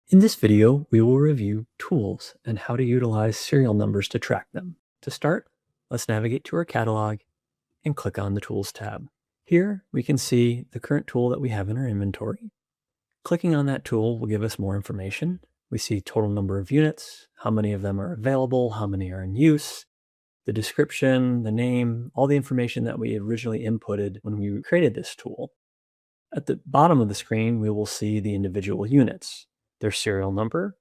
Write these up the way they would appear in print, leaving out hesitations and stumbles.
In this video, we will review tools and how to utilize serial numbers to track them. To start, let's navigate to our catalog and click on the Tools tab. Here, we can see the current tool that we have in our inventory. Clicking on that tool will give us more information. We see total number of units, how many of them are available, how many are in use, the description, the name, all the information that we originally inputted when we created this tool. At the bottom of the screen, we will see the individual units, their serial number,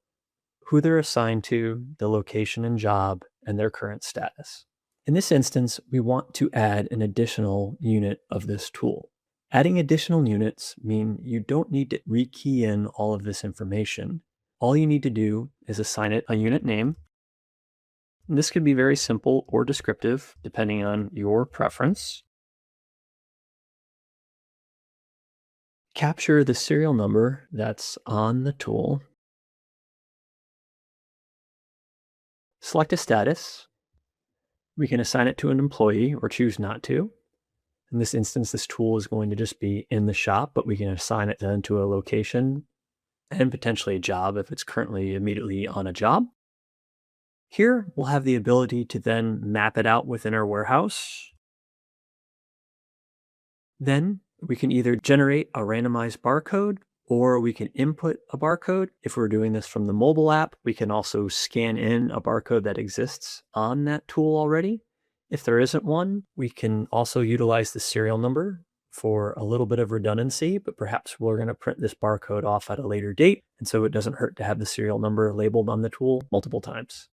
who they're assigned to, the location and job, and their current status. In this instance, we want to add an additional unit of this tool. Adding additional units mean you don't need to rekey in all of this information. All you need to do is assign it a unit name. And this could be very simple or descriptive, depending on your preference. Capture the serial number that's on the tool. Select a status. We can assign it to an employee or choose not to. In this instance, this tool is going to just be in the shop, but we can assign it then to a location and potentially a job if it's currently immediately on a job. Here, we'll have the ability to then map it out within our warehouse. Then we can either generate a randomized barcode or we can input a barcode. If we're doing this from the mobile app, we can also scan in a barcode that exists on that tool already. If there isn't one, we can also utilize the serial number for a little bit of redundancy, but perhaps we're going to print this barcode off at a later date, and so it doesn't hurt to have the serial number labeled on the tool multiple times.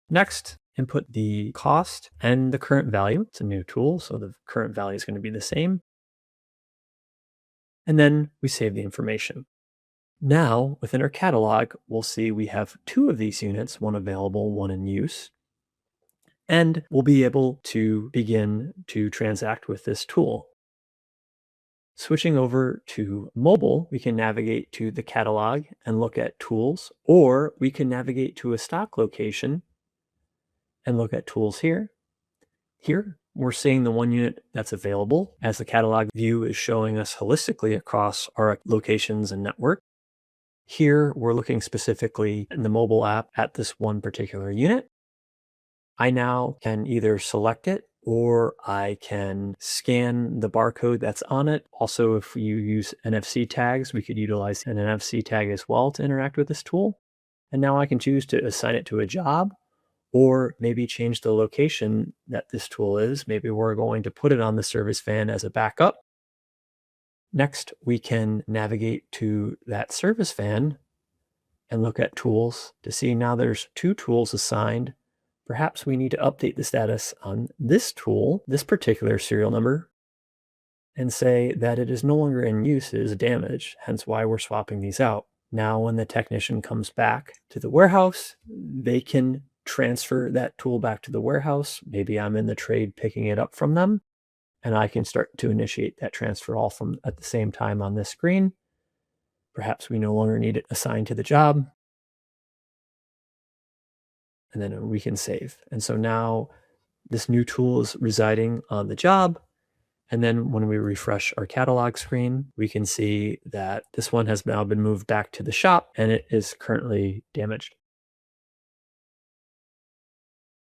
Next, input the cost and the current value. It's a new tool, so the current value is going to be the same. And then we save the information. Now, within our catalog, we'll see we have two of these units, one available, one in use. And we'll be able to begin to transact with this tool. Switching over to mobile, we can navigate to the catalog and look at tools, or we can navigate to a stock location and look at tools here. Here, we're seeing the one unit that's available as the catalog view is showing us holistically across our locations and network. Here, we're looking specifically in the mobile app at this one particular unit. I now can either select it or I can scan the barcode that's on it. Also, if you use NFC tags, we could utilize an NFC tag as well to interact with this tool. And now I can choose to assign it to a job or maybe change the location that this tool is. Maybe we're going to put it on the service van as a backup. Next, we can navigate to that service van and look at tools to see now there's two tools assigned. Perhaps we need to update the status on this tool, this particular serial number, and say that it is no longer in use, it is damaged, hence why we're swapping these out. Now, when the technician comes back to the warehouse, they can transfer that tool back to the warehouse. Maybe I'm in the trade picking it up from them, and I can start to initiate that transfer all from at the same time on this screen. Perhaps we no longer need it assigned to the job. And then we can save. And so now this new tool is residing on the job. And then when we refresh our catalog screen, we can see that this one has now been moved back to the shop and it is currently damaged.